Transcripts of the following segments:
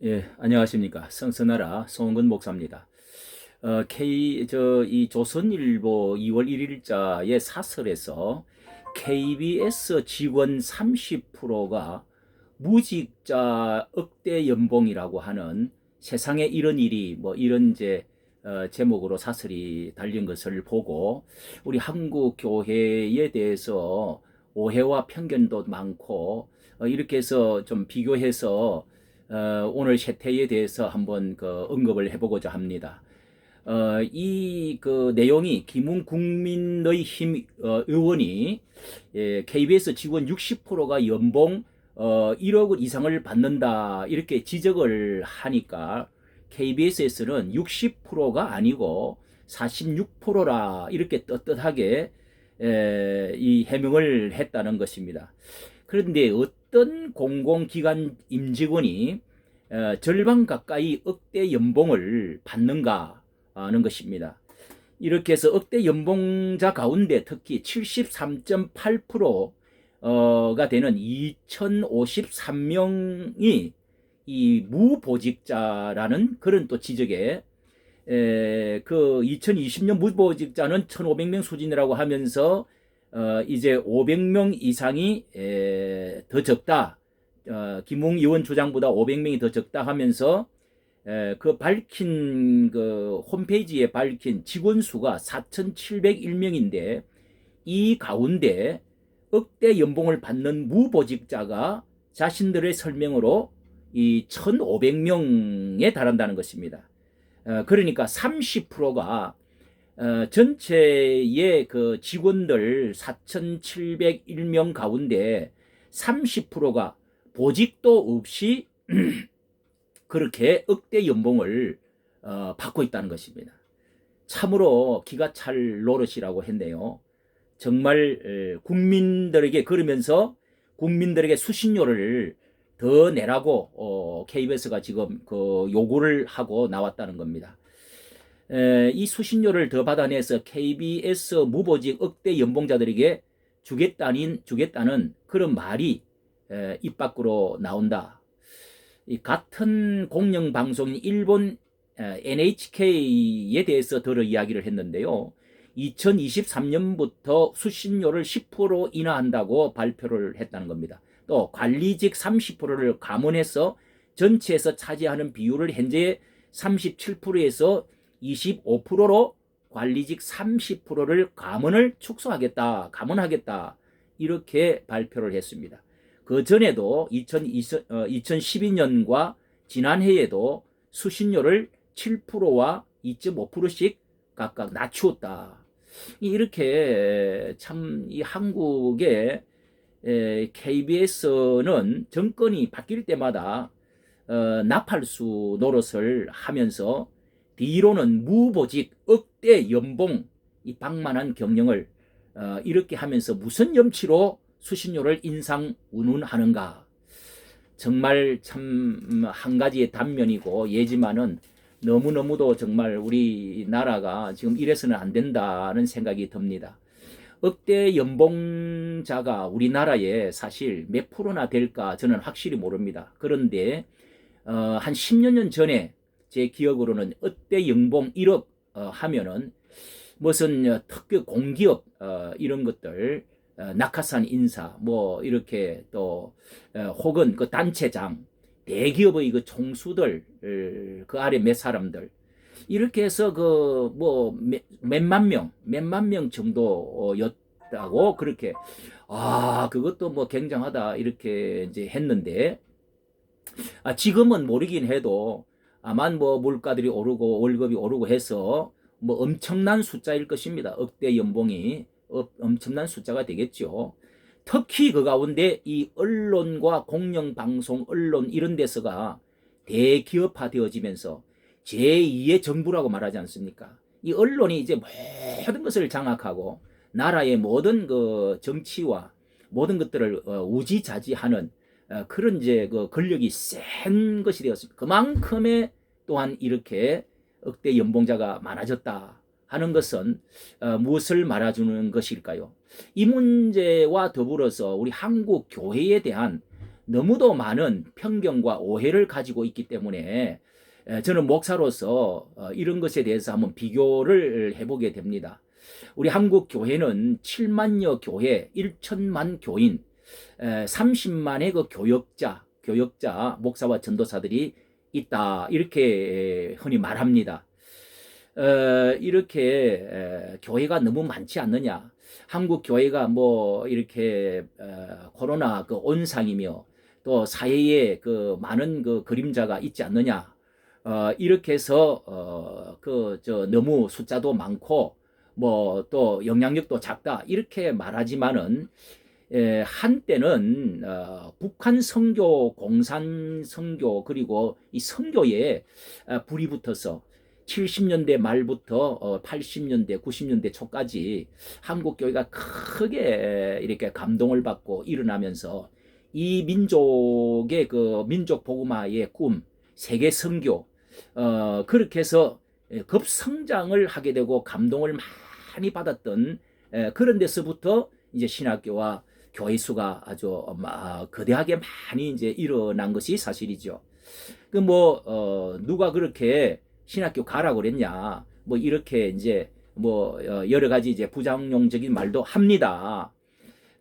예, 안녕하십니까. 성서나라 송은근 목사입니다. 이 조선일보 2월 1일자의 사설에서 KBS 직원 30%가 무직자 억대 연봉이라고 하는 세상에 이런 일이 뭐 이런 제목으로 사설이 달린 것을 보고 우리 한국 교회에 대해서 오해와 편견도 많고 이렇게 해서 좀 비교해서 오늘 세태에 대해서 한번 언급을 해보고자 합니다. 이 내용이 김웅 국민의힘 의원이 KBS 직원 60%가 연봉 1억 원 이상을 받는다 이렇게 지적을 하니까 KBS에서는 60%가 아니고 46%라 이렇게 떳떳하게 이 해명을 했다는 것입니다. 그런데 어떤 공공기관 임직원이 절반 가까이 억대 연봉을 받는가 하는 것입니다. 이렇게 해서 억대 연봉자 가운데 특히 73.8%가 되는 2053명이 이 무보직자라는 그런 또 지적에 그 2020년 무보직자는 1,500명 수준이라고 하면서 이제 500명 이상이 더 적다. 김웅 의원 주장보다 500명이 더 적다 하면서 그 밝힌 그 홈페이지에 밝힌 직원 수가 4,701명인데 이 가운데 억대 연봉을 받는 무보직자가 자신들의 설명으로 이 1,500명에 달한다는 것입니다. 그러니까 30%가 전체의 그 직원들 4,701명 가운데 30%가 보직도 없이 그렇게 억대 연봉을 받고 있다는 것입니다. 참으로 기가 찰 노릇이라고 했네요. 정말 국민들에게 그러면서 국민들에게 수신료를 더 내라고 KBS가 지금 그 요구를 하고 나왔다는 겁니다. 이 수신료를 더 받아내서 KBS 무보직 억대 연봉자들에게 주겠다는 그런 말이 입 밖으로 나온다. 이 같은 공영방송인 일본 NHK에 대해서 들어 이야기를 했는데요. 2023년부터 수신료를 10% 인하한다고 발표를 했다는 겁니다. 또 관리직 30%를 감원해서 전체에서 차지하는 비율을 현재 37%에서 25%로 관리직 30%를 감원하겠다 이렇게 발표를 했습니다. 그 전에도 2012년과 지난해에도 수신료를 7%와 2.5%씩 각각 낮추었다. 이렇게 참 이 한국의 KBS는 정권이 바뀔 때마다 나팔수 노릇을 하면서 뒤로는 무보직 억대 연봉 이 방만한 경영을 이렇게 하면서 무슨 염치로 수신료를 인상 운운하는가. 정말 참 한 가지의 단면이고 예지만은 너무너무도 정말 우리나라가 지금 이래서는 안 된다는 생각이 듭니다. 억대 연봉자가 우리나라에 사실 몇 프로나 될까 저는 확실히 모릅니다. 그런데 한 10여 년 전에 제 기억으로는 억대 연봉 1억 하면은 무슨 특급 공기업 이런 것들 낙하산 인사 뭐 이렇게 또 혹은 그 단체장 대기업의 그 총수들 그 아래 몇 사람들 이렇게 해서 그 뭐 몇만 명 정도였다고 그렇게 그것도 뭐 굉장하다 이렇게 이제 했는데 지금은 모르긴 해도 아마 뭐 물가들이 오르고 월급이 오르고 해서 뭐 엄청난 숫자일 것입니다. 억대 연봉이 엄청난 숫자가 되겠죠. 특히 그 가운데 이 언론과 공영방송 언론 이런 데서가 대기업화 되어지면서 제2의 정부라고 말하지 않습니까? 이 언론이 이제 모든 것을 장악하고 나라의 모든 그 정치와 모든 것들을 우지자지하는 그런 이제 그 권력이 센 것이 되었습니다. 그만큼의 또한 이렇게 억대 연봉자가 많아졌다 하는 것은 무엇을 말해주는 것일까요? 이 문제와 더불어서 우리 한국 교회에 대한 너무도 많은 편견과 오해를 가지고 있기 때문에 저는 목사로서 이런 것에 대해서 한번 비교를 해보게 됩니다. 우리 한국 교회는 7만여 교회, 1천만 교인, 30만의 그 교역자, 목사와 전도사들이 있다. 이렇게 흔히 말합니다. 이렇게 교회가 너무 많지 않느냐. 한국 교회가 뭐 이렇게 코로나 그 온상이며 또 사회에 그 많은 그 그림자가 있지 않느냐. 이렇게 해서 너무 숫자도 많고 뭐 또 영향력도 작다 이렇게 말하지만은 한때는 북한 선교, 공산 선교 그리고 이 선교에 불이 붙어서 70년대 말부터 80년대, 90년대 초까지 한국 교회가 크게 이렇게 감동을 받고 일어나면서 이 민족의 그 민족 복음화의 꿈, 세계 선교 그렇게 해서 급성장을 하게 되고 감동을 많이 받았던 그런 데서부터 이제 신학교와 교회 수가 아주 거대하게 많이 이제 일어난 것이 사실이죠. 누가 그렇게 신학교 가라고 그랬냐, 뭐 이렇게 이제 여러 가지 이제 부장용적인 말도 합니다.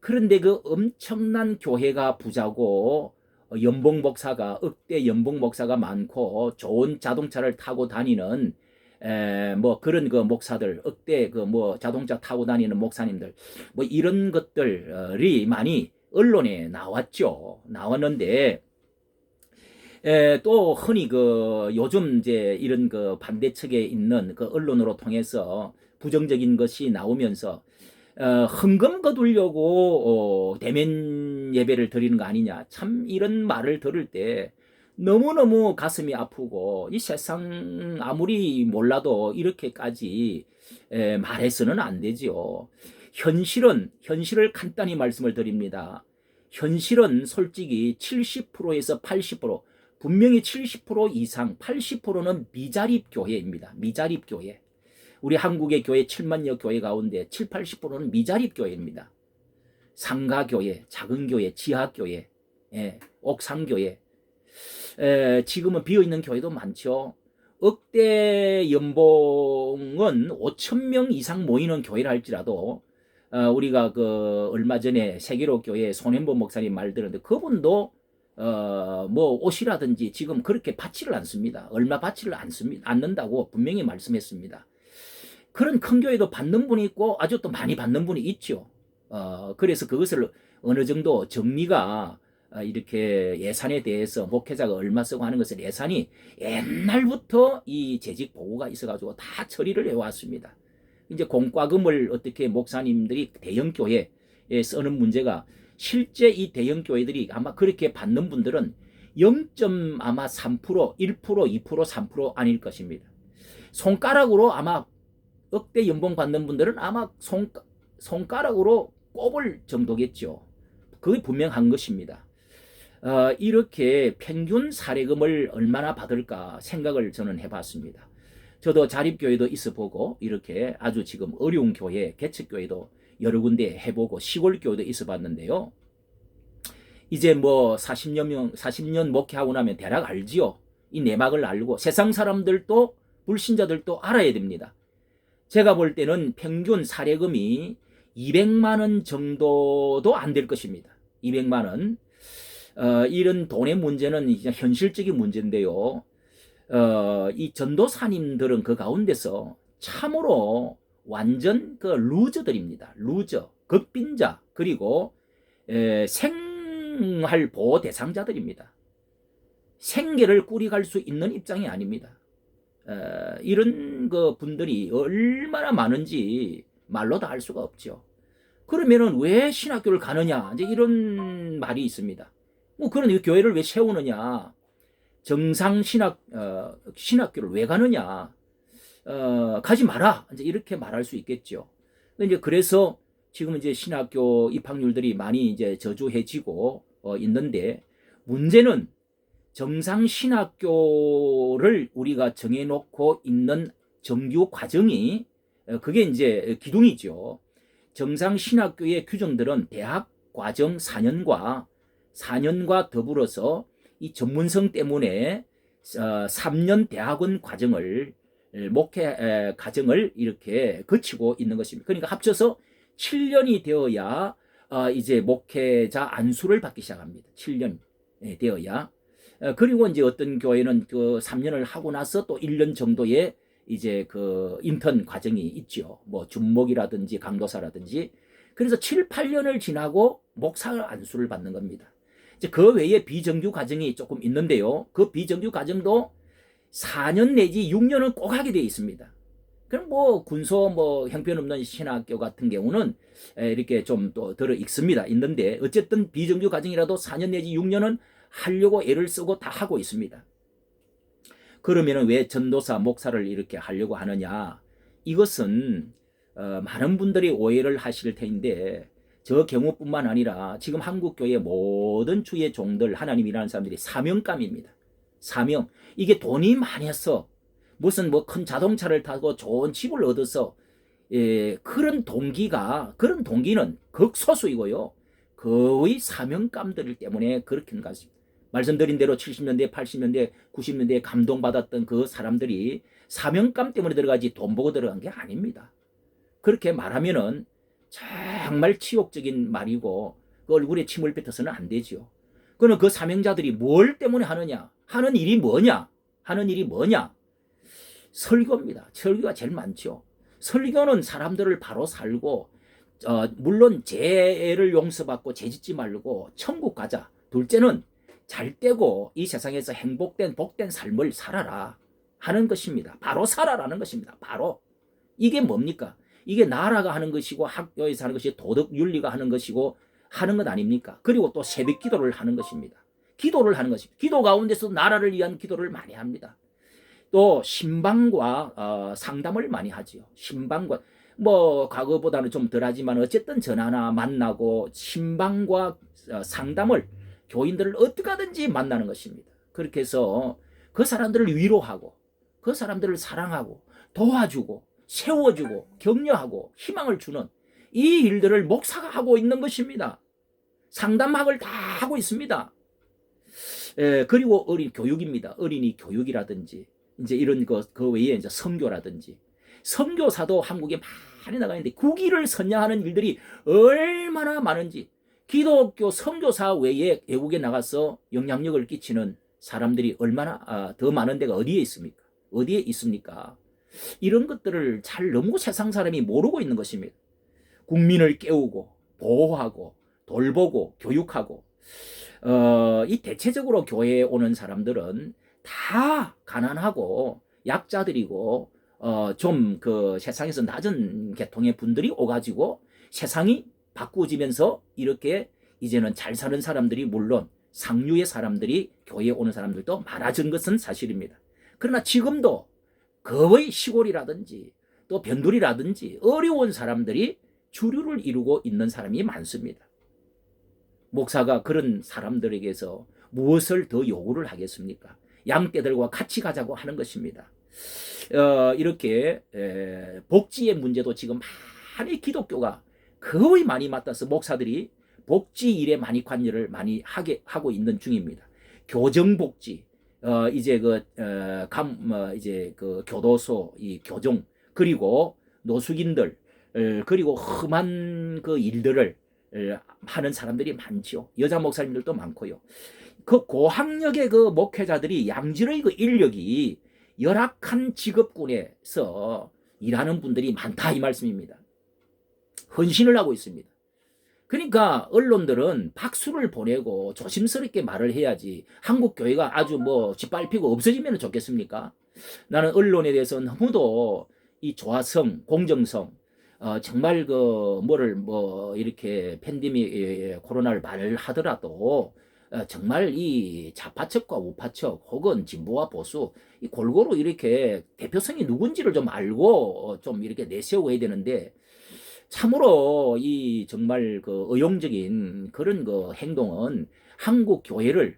그런데 그 엄청난 교회가 부자고 연봉 목사가 억대 연봉 목사가 많고 좋은 자동차를 타고 다니는 그런 그 목사들 억대 자동차 타고 다니는 목사님들 이런 것들이 많이 언론에 나왔는데 또 흔히 그 요즘 이제 이런 그 반대측에 있는 그 언론으로 통해서 부정적인 것이 나오면서 헌금 거두려고 대면 예배를 드리는 거 아니냐. 참 이런 말을 들을 때 너무너무 가슴이 아프고 이 세상 아무리 몰라도 이렇게까지 말해서는 안 되지요. 현실을 간단히 말씀을 드립니다. 현실은 솔직히 70%에서 80% 분명히 70% 이상 80%는 미자립 교회입니다. 미자립 교회. 우리 한국의 교회 7만여 교회 가운데 7, 80%는 미자립 교회입니다. 상가교회, 작은 교회, 지하교회, 옥상교회. 지금은 비어있는 교회도 많죠. 억대 연봉은 5,000명 이상 모이는 교회를 할지라도 우리가 그 얼마 전에 세계로 교회 손현보 목사님 말 들었는데 그분도 옷이라든지 지금 그렇게 받지를 않습니다. 얼마 받지를 않는다고 분명히 말씀했습니다. 그런 큰 교회도 받는 분이 있고 아주 또 많이 받는 분이 있죠. 그래서 그것을 어느 정도 정리가 이렇게 예산에 대해서 목회자가 얼마 쓰고 하는 것을 예산이 옛날부터 이 재직 보고가 있어가지고 다 처리를 해왔습니다. 이제 공과금을 어떻게 목사님들이 대형 교회에 쓰는 문제가 실제 이 대형 교회들이 아마 그렇게 받는 분들은 0. 아마 3%, 1%, 2%, 3% 아닐 것입니다. 손가락으로 아마 억대 연봉 받는 분들은 아마 손가락으로 꼽을 정도겠죠. 그게 분명한 것입니다. 이렇게 평균 사례금을 얼마나 받을까 생각을 저는 해봤습니다. 저도 자립교회도 있어보고 이렇게 아주 지금 어려운 교회, 개척교회도 여러 군데 해보고 시골교회도 있어봤는데요. 이제 40년 목회하고 나면 대략 알지요. 이 내막을 알고 세상 사람들도 불신자들도 알아야 됩니다. 제가 볼 때는 평균 사례금이 200만 원 정도도 안 될 것입니다. 200만 원. 이런 돈의 문제는 이제 현실적인 문제인데요. 이 전도사님들은 그 가운데서 참으로 완전 그 루저들입니다. 루저, 극빈자, 그리고 생활 보호 대상자들입니다. 생계를 꾸려갈 수 있는 입장이 아닙니다. 이런 그 분들이 얼마나 많은지 말로 다 알 수가 없죠. 그러면은 왜 신학교를 가느냐? 이제 이런 말이 있습니다. 그런 교회를 왜 세우느냐? 정상 신학교를 왜 가느냐? 가지 마라. 이제 이렇게 말할 수 있겠죠. 이제 그래서 지금 이제 신학교 입학률들이 많이 이제 저조해지고 있는데 문제는 정상 신학교를 우리가 정해놓고 있는 정규 과정이 그게 이제 기둥이죠. 정상 신학교의 규정들은 대학 과정 4년과 4년과 더불어서 이 전문성 때문에 3년 대학원 과정을 목회 과정을 이렇게 거치고 있는 것입니다. 그러니까 합쳐서 7년이 되어야 이제 목회자 안수를 받기 시작합니다. 7년 되어야. 그리고 이제 어떤 교회는 그 3년을 하고 나서 또 1년 정도의 이제 그 인턴 과정이 있죠. 뭐 준목이라든지 강도사라든지. 그래서 7, 8년을 지나고 목사 안수를 받는 겁니다. 이제 그 외에 비정규 과정이 조금 있는데요. 그 비정규 과정도 4년 내지 6년은 꼭 하게 되어 있습니다. 그럼 뭐 군소 뭐 형편없는 신학교 같은 경우는 이렇게 좀 또 들어 있는데 어쨌든 비정규 과정이라도 4년 내지 6년은 하려고 애를 쓰고 다 하고 있습니다. 그러면은 왜 전도사 목사를 이렇게 하려고 하느냐? 이것은 많은 분들이 오해를 하실 텐데 저 경우뿐만 아니라 지금 한국교회 모든 주의 종들 하나님이라는 사람들이 사명감입니다. 사명. 이게 돈이 많이 해서 무슨 뭐 큰 자동차를 타고 좋은 집을 얻어서 그런 동기는 극소수이고요. 거의 사명감들 때문에 그렇게 하는 것입니다. 말씀드린 대로 70년대, 80년대, 90년대에 감동받았던 그 사람들이 사명감 때문에 들어가지 돈 보고 들어간 게 아닙니다. 그렇게 말하면은 정말 치욕적인 말이고 그 얼굴에 침을 뱉어서는 안 되죠. 그는 그 사명자들이 뭘 때문에 하느냐? 하는 일이 뭐냐? 설교입니다. 설교가 제일 많죠. 설교는 사람들을 바로 살고 물론 죄를 용서받고 죄짓지 말고 천국 가자. 둘째는 잘 되고 이 세상에서 행복된 복된 삶을 살아라 하는 것입니다. 바로 살아라는 것입니다. 바로. 이게 뭡니까? 이게 나라가 하는 것이고 학교에서 하는 것이 도덕 윤리가 하는 것이고 하는 것 아닙니까? 그리고 또 새벽 기도를 하는 것입니다. 기도를 하는 것입니다. 기도 가운데서 나라를 위한 기도를 많이 합니다. 또 신방과 상담을 많이 하지요. 신방과 뭐 과거보다는 좀 덜하지만 어쨌든 전화나 만나고 신방과 상담을 교인들을 어떻게 하든지 만나는 것입니다. 그렇게 해서 그 사람들을 위로하고 그 사람들을 사랑하고 도와주고 세워주고 격려하고 희망을 주는 이 일들을 목사가 하고 있는 것입니다. 상담학을 다 하고 있습니다. 그리고 어린 교육입니다. 어린이 교육이라든지 이제 이런 그 외에 이제 선교라든지 선교사도 한국에 많이 나가 있는데 국위를 선양하는 일들이 얼마나 많은지 기독교 선교사 외에 외국에 나가서 영향력을 끼치는 사람들이 얼마나 더 많은 데가 어디에 있습니까? 어디에 있습니까? 이런 것들을 잘 너무 세상 사람이 모르고 있는 것입니다. 국민을 깨우고 보호하고 돌보고 교육하고 이 대체적으로 교회에 오는 사람들은 다 가난하고 약자들이고 좀 그 세상에서 낮은 계통의 분들이 오가지고 세상이 바꾸어지면서 이렇게 이제는 잘 사는 사람들이 물론 상류의 사람들이 교회에 오는 사람들도 많아진 것은 사실입니다. 그러나 지금도 거의 시골이라든지 또 변두리라든지 어려운 사람들이 주류를 이루고 있는 사람이 많습니다. 목사가 그런 사람들에게서 무엇을 더 요구를 하겠습니까? 양떼들과 같이 가자고 하는 것입니다. 이렇게 복지의 문제도 지금 많이 기독교가 거의 많이 맡아서 목사들이 복지 일에 많이 관여를 많이 하고 있는 중입니다. 교정복지, 이제 이제 그 교도소, 이 교정, 그리고 노숙인들, 그리고 험한 그 일들을 하는 사람들이 많죠. 여자 목사님들도 많고요. 그 고학력의 그 목회자들이 양질의 그 인력이 열악한 직업군에서 일하는 분들이 많다 이 말씀입니다. 헌신을 하고 있습니다. 그러니까 언론들은 박수를 보내고 조심스럽게 말을 해야지 한국 교회가 아주 뭐 짓밟히고 없어지면 좋겠습니까? 나는 언론에 대해서 너무도 이 조화성, 공정성, 정말 그 뭐를 뭐 이렇게 팬데믹 코로나를 말하더라도 정말 이 좌파측과 우파측 혹은 진보와 보수 이 골고루 이렇게 대표성이 누군지를 좀 알고 좀 이렇게 내세워야 되는데 참으로 이 정말 그 의용적인 그런 그 행동은 한국 교회를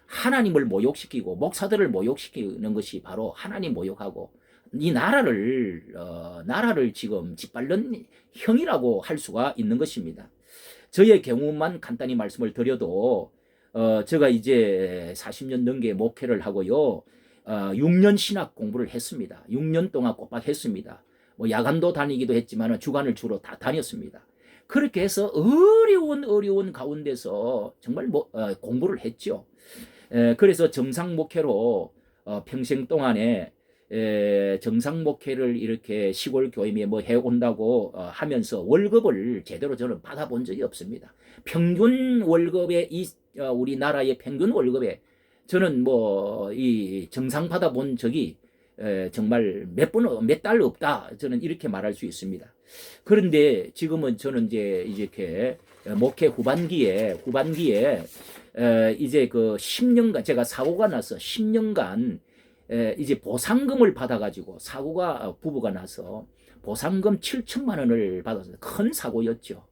하나님을 모욕시키고 목사들을 모욕시키는 것이 바로 하나님 모욕하고 이 나라를 지금 짓밟는 형이라고 할 수가 있는 것입니다. 저의 경우만 간단히 말씀을 드려도 제가 이제 40년 넘게 목회를 하고요. 6년 신학 공부를 했습니다. 6년 동안 꼬박 했습니다. 뭐 야간도 다니기도 했지만 주간을 주로 다 다녔습니다. 그렇게 해서 어려운 가운데서 정말 공부를 했죠. 그래서 정상 목회로 평생 동안에 정상 목회를 이렇게 시골 교회에 뭐 해온다고 하면서 월급을 제대로 저는 받아본 적이 없습니다. 평균 월급에 우리나라의 평균 월급에 저는 뭐 이 정상 받아본 적이 정말 몇 달 없다, 저는 이렇게 말할 수 있습니다. 그런데 지금은 저는 이제 이렇게 목회 후반기에 이제 그 10년간 제가 사고가 나서 10년간 이제 보상금을 받아가지고 사고가 부부가 나서 보상금 7천만 원을 받았어요. 큰 사고였죠.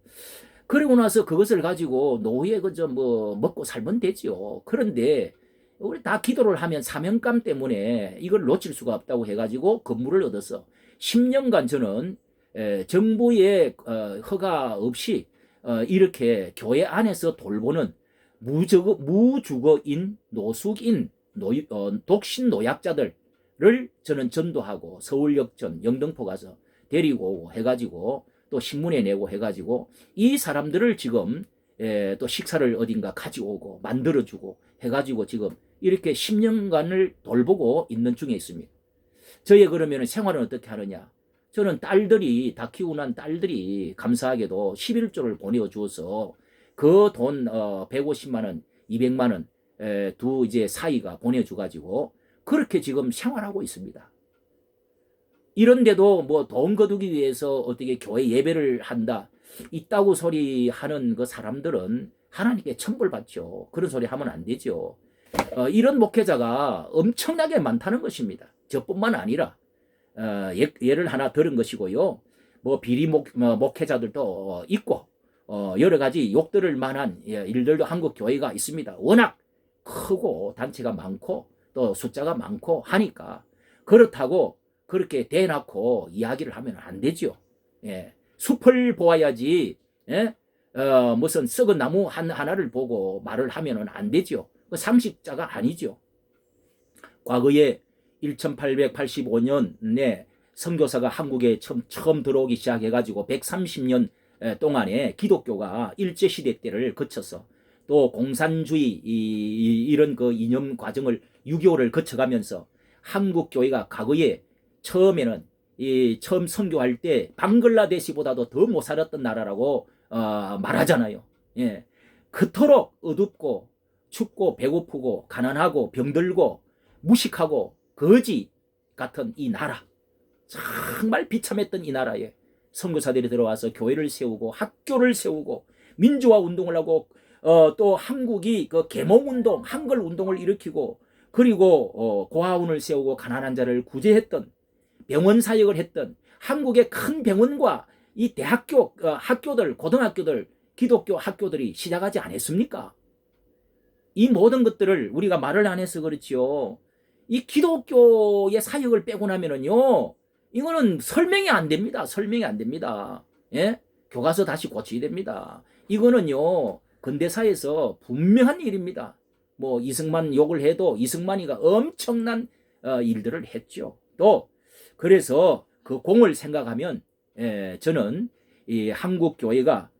그리고 나서 그것을 가지고 노후에 그저 뭐 먹고 살면 되지요. 그런데 우리 다 기도를 하면 사명감 때문에 이걸 놓칠 수가 없다고 해가지고 건물을 얻어서 10년간 저는 정부의 허가 없이 이렇게 교회 안에서 돌보는 무주거인, 노숙인, 독신 노약자들을 저는 전도하고 서울역전, 영등포 가서 데리고 오고 해가지고 또 신문에 내고 해가지고 이 사람들을 지금 또 식사를 어딘가 가져오고 만들어주고 해가지고 지금 이렇게 10년간을 돌보고 있는 중에 있습니다. 저의 그러면 생활은 어떻게 하느냐? 저는 딸들이 다 키우고 난 딸들이 감사하게도 11조를 보내주어서 그 돈 150만 원, 200만 원 두 이제 사이가 보내줘가지고 그렇게 지금 생활하고 있습니다. 이런데도 뭐 돈 거두기 위해서 어떻게 교회 예배를 한다 있다고 소리 하는 그 사람들은 하나님께 천벌받죠. 그런 소리 하면 안 되죠. 이런 목회자가 엄청나게 많다는 것입니다. 저뿐만 아니라 예를 하나 들은 것이고요. 뭐 비리 목회자들도 있고 여러 가지 욕 들을 만한 일들도 한국 교회가 있습니다. 워낙 크고 단체가 많고 또 숫자가 많고 하니까 그렇다고 그렇게 대놓고 이야기를 하면 안 되죠. 예. 숲을 보아야지 무슨 썩은 나무 하나를 보고 말을 하면 안 되죠. 그 상식자가 아니죠. 과거에 1885년에 선교사가 한국에 처음 들어오기 시작해가지고 130년 동안에 기독교가 일제시대 때를 거쳐서 또 공산주의 이런 그 이념 과정을 6.25를 거쳐가면서 한국 교회가 과거에 처음에는 처음 선교할 때 방글라데시보다도 더 못 살았던 나라라고 말하잖아요. 예. 그토록 어둡고 춥고 배고프고 가난하고 병들고 무식하고 거지 같은 이 나라, 정말 비참했던 이 나라에 선교사들이 들어와서 교회를 세우고 학교를 세우고 민주화 운동을 하고 또 한국이 그 계몽운동, 한글운동을 일으키고 그리고 고아원을 세우고 가난한 자를 구제했던 병원 사역을 했던 한국의 큰 병원과 이 대학교 학교들, 고등학교들, 기독교 학교들이 시작하지 않았습니까? 이 모든 것들을 우리가 말을 안 해서 그렇지요. 이 기독교의 사역을 빼고 나면은요, 이거는 설명이 안 됩니다. 설명이 안 됩니다. 예? 교과서 다시 고쳐야 됩니다. 이거는요, 근대사에서 분명한 일입니다. 뭐 이승만 욕을 해도 이승만이가 엄청난 일들을 했죠. 또 그래서 그 공을 생각하면 저는 이 한국 교회가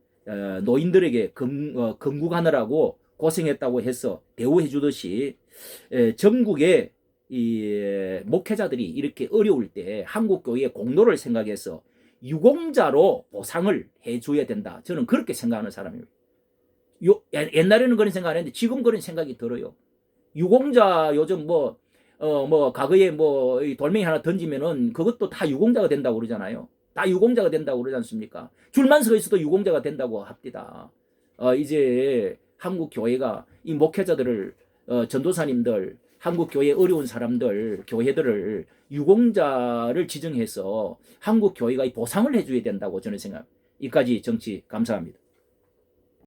노인들에게 건국하느라고 고생했다고 해서 대우해 주듯이 전국의 이 목회자들이 이렇게 어려울 때 한국 교회의 공로를 생각해서 유공자로 보상을 해줘야 된다. 저는 그렇게 생각하는 사람입니다. 옛날에는 그런 생각 안 했는데 지금 그런 생각이 들어요. 유공자 요즘 뭐 과거에 뭐 돌멩이 하나 던지면은 그것도 다 유공자가 된다고 그러잖아요. 다 유공자가 된다고 그러지 않습니까? 줄만 서 있어도 유공자가 된다고 합니다. 이제 한국 교회가 이 목회자들을 전도사님들, 한국 교회 어려운 사람들, 교회들을 유공자를 지정해서 한국 교회가 이 보상을 해줘야 된다고 저는 생각합니다. 이까지 정치 감사합니다.